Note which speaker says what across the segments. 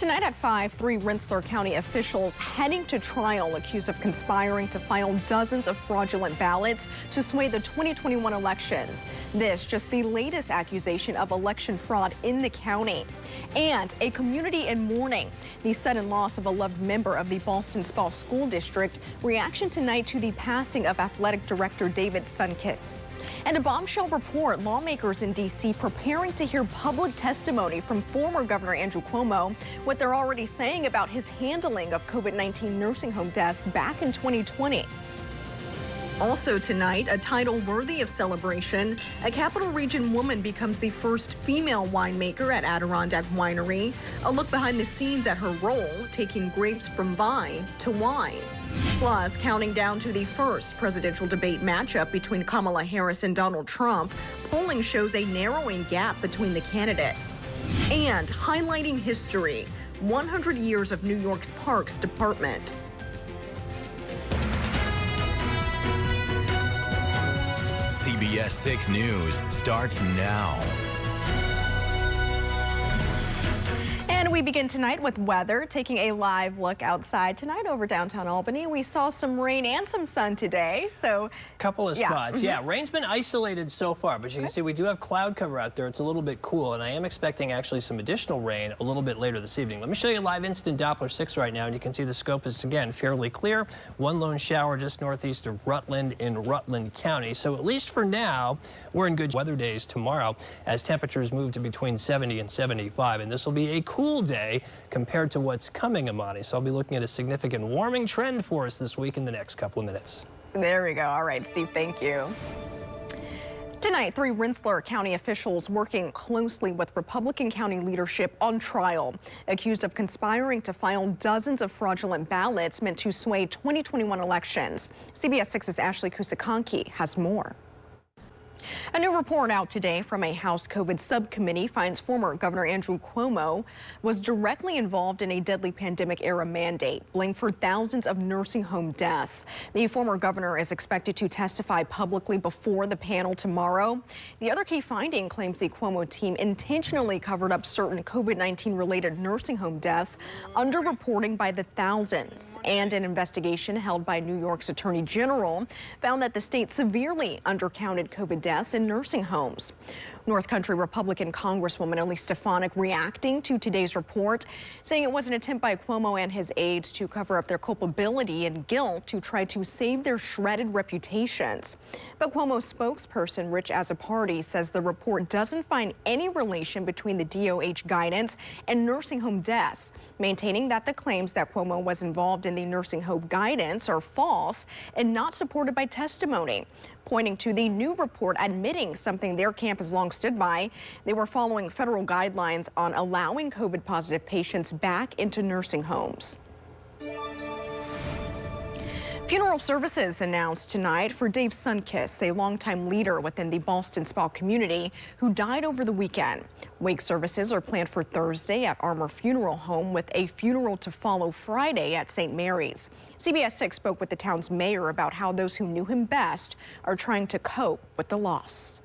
Speaker 1: Tonight at 5, 3 Rensselaer County officials heading to trial accused of conspiring to file dozens of fraudulent ballots to sway the 2021 elections. This just the latest accusation of election fraud in the county. And a community in mourning. The sudden loss of a loved member of the Ballston Spa School District. Reaction tonight to the passing of athletic director David Sunkist. And a bombshell report, lawmakers in D.C. preparing to hear public testimony from former Governor Andrew Cuomo, what they're already saying about his handling of COVID-19 nursing home deaths back in 2020. Also tonight, a title worthy of celebration. A Capital Region woman becomes the first female winemaker at Adirondack Winery. A look behind the scenes at her role, taking grapes from vine to wine. Plus, counting down to the first presidential debate matchup between Kamala Harris and Donald Trump, polling shows a narrowing gap between the candidates. And highlighting history, 100 years of New York's Parks Department.
Speaker 2: CBS 6 News starts now.
Speaker 1: And we begin tonight with weather, taking a live look outside tonight over downtown Albany. We saw some rain and some sun today, so
Speaker 3: couple of spots. Yeah, rain's been isolated so far, but you can see we do have cloud cover out there. It's a little bit cool, and I am expecting actually some additional rain a little bit later this evening. Let me show you a live instant Doppler 6 right now, and you can see the scope is, again, fairly clear. One lone shower just northeast of Rutland in Rutland County. So at least for now, we're in good weather days tomorrow as temperatures move to between 70 and 75, and this will be a cool day compared to what's coming, Amani. So I'll be looking at a significant warming trend for us this week in the next couple of minutes.
Speaker 1: There we go. All right, Steve, thank you. Tonight, 3 Rensselaer County officials working closely with Republican County leadership on trial, accused of conspiring to file dozens of fraudulent ballots meant to sway 2021 elections. CBS 6's Ashley Kusakonki has more. A new report out today from a House COVID subcommittee finds former Governor Andrew Cuomo was directly involved in a deadly pandemic-era mandate, blamed for thousands of nursing home deaths. The former governor is expected to testify publicly before the panel tomorrow. The other key finding claims the Cuomo team intentionally covered up certain COVID-19 related nursing home deaths, underreporting by the thousands. And an investigation held by New York's Attorney General found that the state severely undercounted COVID deaths in nursing homes. North Country Republican Congresswoman Elise Stefanik reacting to today's report, saying it was an attempt by Cuomo and his aides to cover up their culpability and guilt to try to save their shredded reputations. But Cuomo's spokesperson, Rich Azzopardi, says the report doesn't find any relation between the DOH guidance and nursing home deaths, maintaining that the claims that Cuomo was involved in the nursing home guidance are false and not supported by testimony, pointing to the new report admitting something their camp has long stood by. They were following federal guidelines on allowing COVID-positive patients back into nursing homes. Funeral services announced tonight for Dave Sunkist, a longtime leader within the Ballston Spa community who died over the weekend. Wake services are planned for Thursday at Armour Funeral Home with a funeral to follow Friday at St. Mary's. CBS 6 spoke with the town's mayor about how those who knew him best are trying to cope with the loss.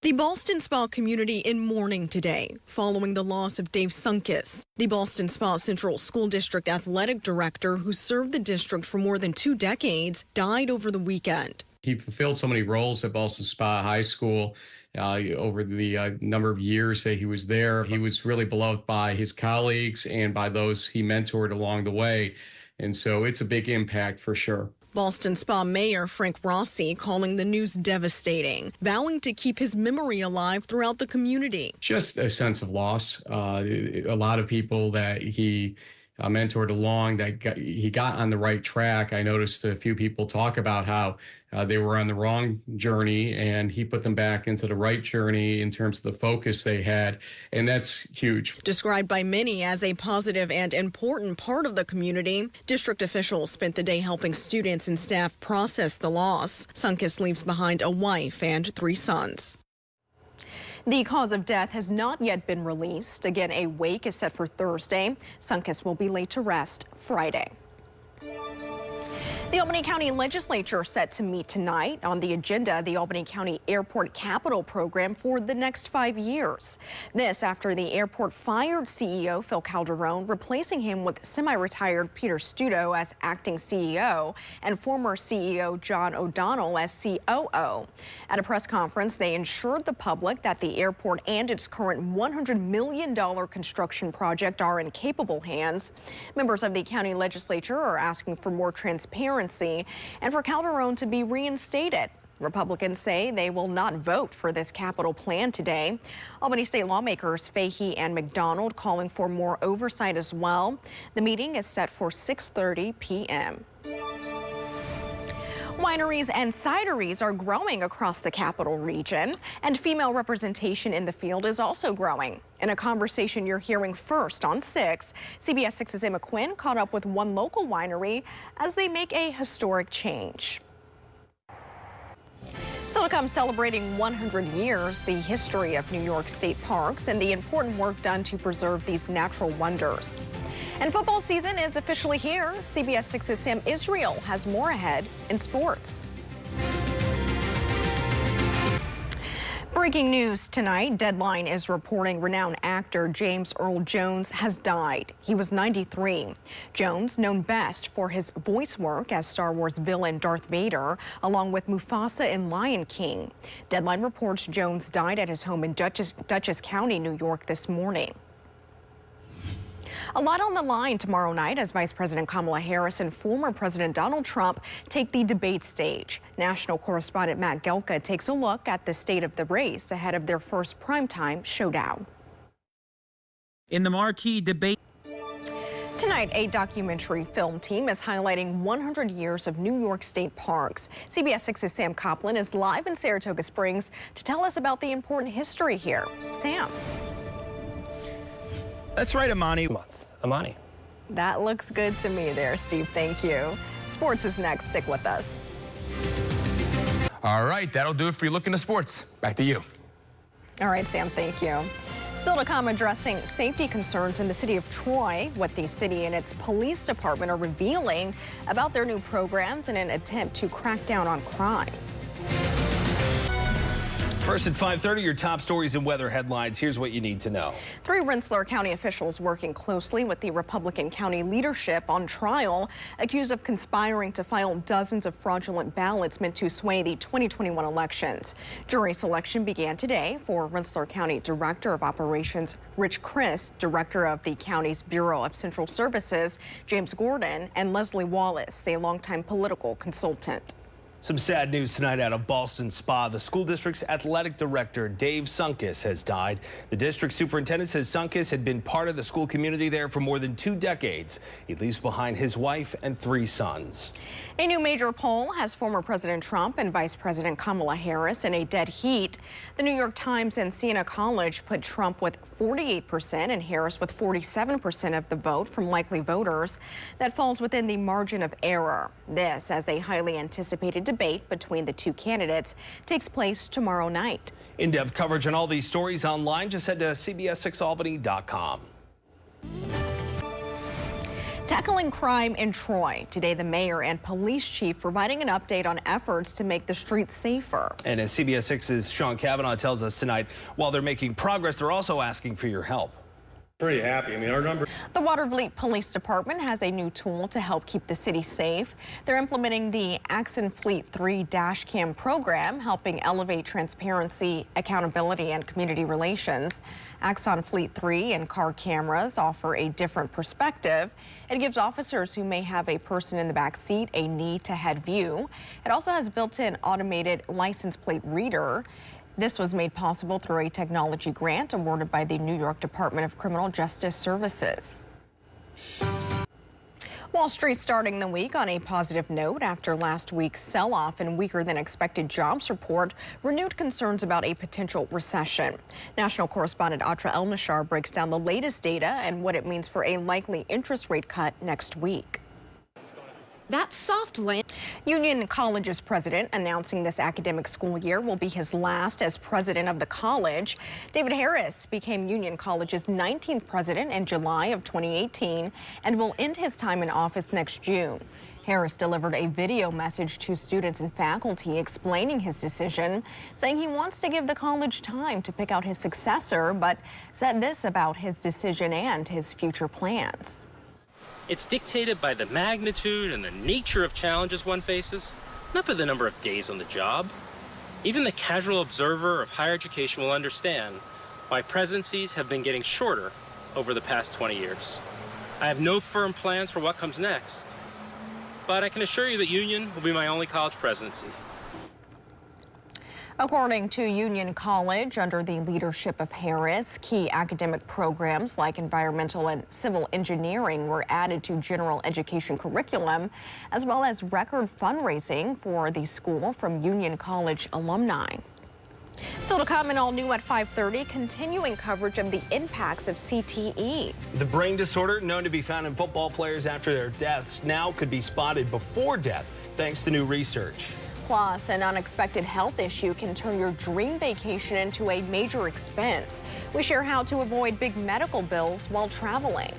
Speaker 1: The Ballston Spa community in mourning today, following the loss of Dave Sunkist, the Ballston Spa Central School District athletic director who served the district for more than 2 decades, died over the weekend.
Speaker 4: He fulfilled so many roles at Ballston Spa High School over the number of years that he was there. He was really beloved by his colleagues and by those he mentored along the way. And so it's a big impact for sure.
Speaker 1: Ballston Spa Mayor Frank Rossi calling the news devastating, vowing to keep his memory alive throughout the community.
Speaker 4: Just a sense of loss. A lot of people that he mentored along, that he got on the right track. I noticed a few people talk about how they were on the wrong journey and he put them back into the right journey in terms of the focus they had, and that's huge.
Speaker 1: Described by many as a positive and important part of the community, district officials spent the day helping students and staff process the loss. Sunkist leaves behind a wife and 3 sons. The cause of death has not yet been released. Again, a wake is set for Thursday. Sunkist will be laid to rest Friday. The Albany County Legislature set to meet tonight. On the agenda, the Albany County Airport Capital Program for the next 5 years. This after the airport fired CEO Phil Calderone, replacing him with semi-retired Peter Studo as acting CEO and former CEO John O'Donnell as COO. At a press conference, they assured the public that the airport and its current $100 million construction project are in capable hands. Members of the county legislature are asking for more transparency and for Calderone to be reinstated. Republicans say they will not vote for this capital plan today. Albany state lawmakers Fahey and McDonald calling for more oversight as well. The meeting is set for 6:30 p.m. Wineries and cideries are growing across the capital region, and female representation in the field is also growing. In a conversation you're hearing first on 6, CBS 6's Emma Quinn caught up with one local winery as they make a historic change. Still to come, celebrating 100 years, the history of New York State parks and the important work done to preserve these natural wonders. And football season is officially here. CBS 6's Sam Israel has more ahead in sports. Breaking news tonight. Deadline is reporting renowned actor James Earl Jones has died. He was 93. Jones, known best for his voice work as Star Wars villain Darth Vader, along with Mufasa in Lion King. Deadline reports Jones died at his home in Dutchess County, New York this morning. A lot on the line tomorrow night as Vice President Kamala Harris and former President Donald Trump take the debate stage. National correspondent Matt Gelka takes a look at the state of the race ahead of their first primetime showdown.
Speaker 5: In the marquee debate
Speaker 1: tonight, a documentary film team is highlighting 100 years of New York State parks. CBS 6's Sam Copeland is live in Saratoga Springs to tell us about the important history here. Sam.
Speaker 6: That's right, Amani.
Speaker 3: Amani.
Speaker 1: That looks good to me there, Steve. Thank you. Sports is next. Stick with us.
Speaker 7: All right, that'll do it for you. Look into sports. Back to you.
Speaker 1: All right, Sam, thank you. Still to come, addressing safety concerns in the city of Troy, what the city and its police department are revealing about their new programs in an attempt to crack down on crime.
Speaker 6: First at 5:30, your top stories and weather headlines. Here's what you need to know.
Speaker 1: 3 Rensselaer County officials working closely with the Republican County leadership on trial, accused of conspiring to file dozens of fraudulent ballots meant to sway the 2021 elections. Jury selection began today for Rensselaer County Director of Operations Rich Chris, Director of the county's Bureau of Central Services James Gordon, and Leslie Wallace, a longtime political consultant.
Speaker 6: Some sad news tonight out of Ballston Spa. The school district's athletic director, Dave Sunkis, has died. The district superintendent says Sunkis had been part of the school community there for more than 2 decades. He leaves behind his wife and 3 sons.
Speaker 1: A new major poll has former President Trump and Vice President Kamala Harris in a dead heat. The New York Times and Siena College put Trump with 48% and Harris with 47% of the vote from likely voters. That falls within the margin of error. This, as a highly anticipated debate between the 2 candidates takes place tomorrow night.
Speaker 6: In-depth coverage on all these stories online. Just head to CBS6Albany.com.
Speaker 1: Tackling crime in Troy. Today, the mayor and police chief providing an update on efforts to make the streets safer.
Speaker 6: And as CBS 6's Sean Cavanaugh tells us tonight, while they're making progress, they're also asking for your help.
Speaker 8: Pretty happy. I mean, our number.
Speaker 1: The Watervliet Police Department has a new tool to help keep the city safe. They're implementing the Axon Fleet 3 dash cam program, helping elevate transparency, accountability, and community relations. Axon Fleet 3 and car cameras offer a different perspective. It gives officers who may have a person in the back seat a knee-to-head view. It also has built-in automated license plate reader. This was made possible through a technology grant awarded by the New York Department of Criminal Justice Services. Wall Street starting the week on a positive note after last week's sell-off and weaker than expected jobs report renewed concerns about a potential recession. National correspondent Atra El-Nashar breaks down the latest data and what it means for a likely interest rate cut next week.
Speaker 9: That soft land.
Speaker 1: Union College's president announcing this academic school year will be his last as president of the college. David Harris became Union College's 19th president in July of 2018 and will end his time in office next June. Harris delivered a video message to students and faculty explaining his decision, saying he wants to give the college time to pick out his successor, but said this about his decision and his future plans.
Speaker 10: It's dictated by the magnitude and the nature of challenges one faces, not by the number of days on the job. Even the casual observer of higher education will understand why presidencies have been getting shorter over the past 20 years. I have no firm plans for what comes next, but I can assure you that Union will be my only college presidency.
Speaker 1: According to Union College, under the leadership of Harris, key academic programs like environmental and civil engineering were added to general education curriculum, as well as record fundraising for the school from Union College alumni. Still to come and all new at 5:30, continuing coverage of the impacts of CTE.
Speaker 6: The brain disorder known to be found in football players after their deaths now could be spotted before death, thanks to new research.
Speaker 1: Plus, an unexpected health issue can turn your dream vacation into a major expense. We share how to avoid big medical bills while traveling.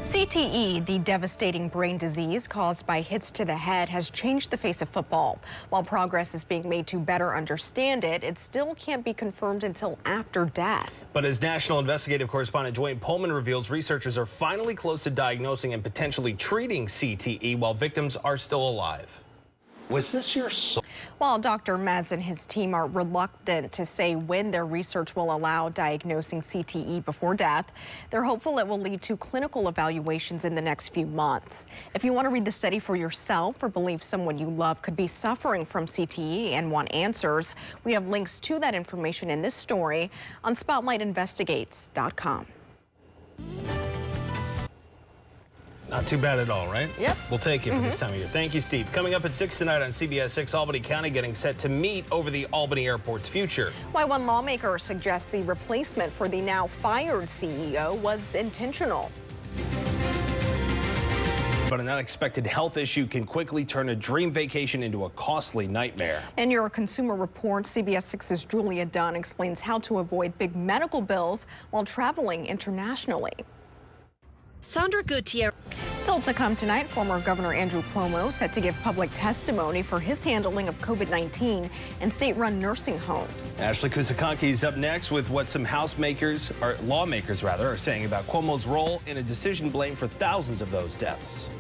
Speaker 1: CTE, the devastating brain disease caused by hits to the head, has changed the face of football. While progress is being made to better understand it, it still can't be confirmed until after death.
Speaker 6: But as national investigative correspondent Dwayne Pullman reveals, researchers are finally close to diagnosing and potentially treating CTE while victims are still alive.
Speaker 8: Was this your
Speaker 1: While Dr. Mez and his team are reluctant to say when their research will allow diagnosing CTE before death, they're hopeful it will lead to clinical evaluations in the next few months. If you want to read the study for yourself or believe someone you love could be suffering from CTE and want answers, we have links to that information in this story on SpotlightInvestigates.com.
Speaker 6: Not too bad at all, right?
Speaker 1: Yep.
Speaker 6: We'll take it for this time of year. Thank you, Steve. Coming up at 6 tonight on CBS 6, Albany County getting set to meet over the Albany Airport's future.
Speaker 1: Why one lawmaker suggests the replacement for the now fired CEO was intentional.
Speaker 6: But an unexpected health issue can quickly turn a dream vacation into a costly nightmare.
Speaker 1: In your Consumer Report, CBS 6's Julia Dunn explains how to avoid big medical bills while traveling internationally.
Speaker 9: Sandra Gutierrez.
Speaker 1: Still to come tonight, former Governor Andrew Cuomo set to give public testimony for his handling of COVID-19 and state-run nursing homes.
Speaker 6: Ashley Kusakanki is up next with what some lawmakers are saying about Cuomo's role in a decision blamed for thousands of those deaths.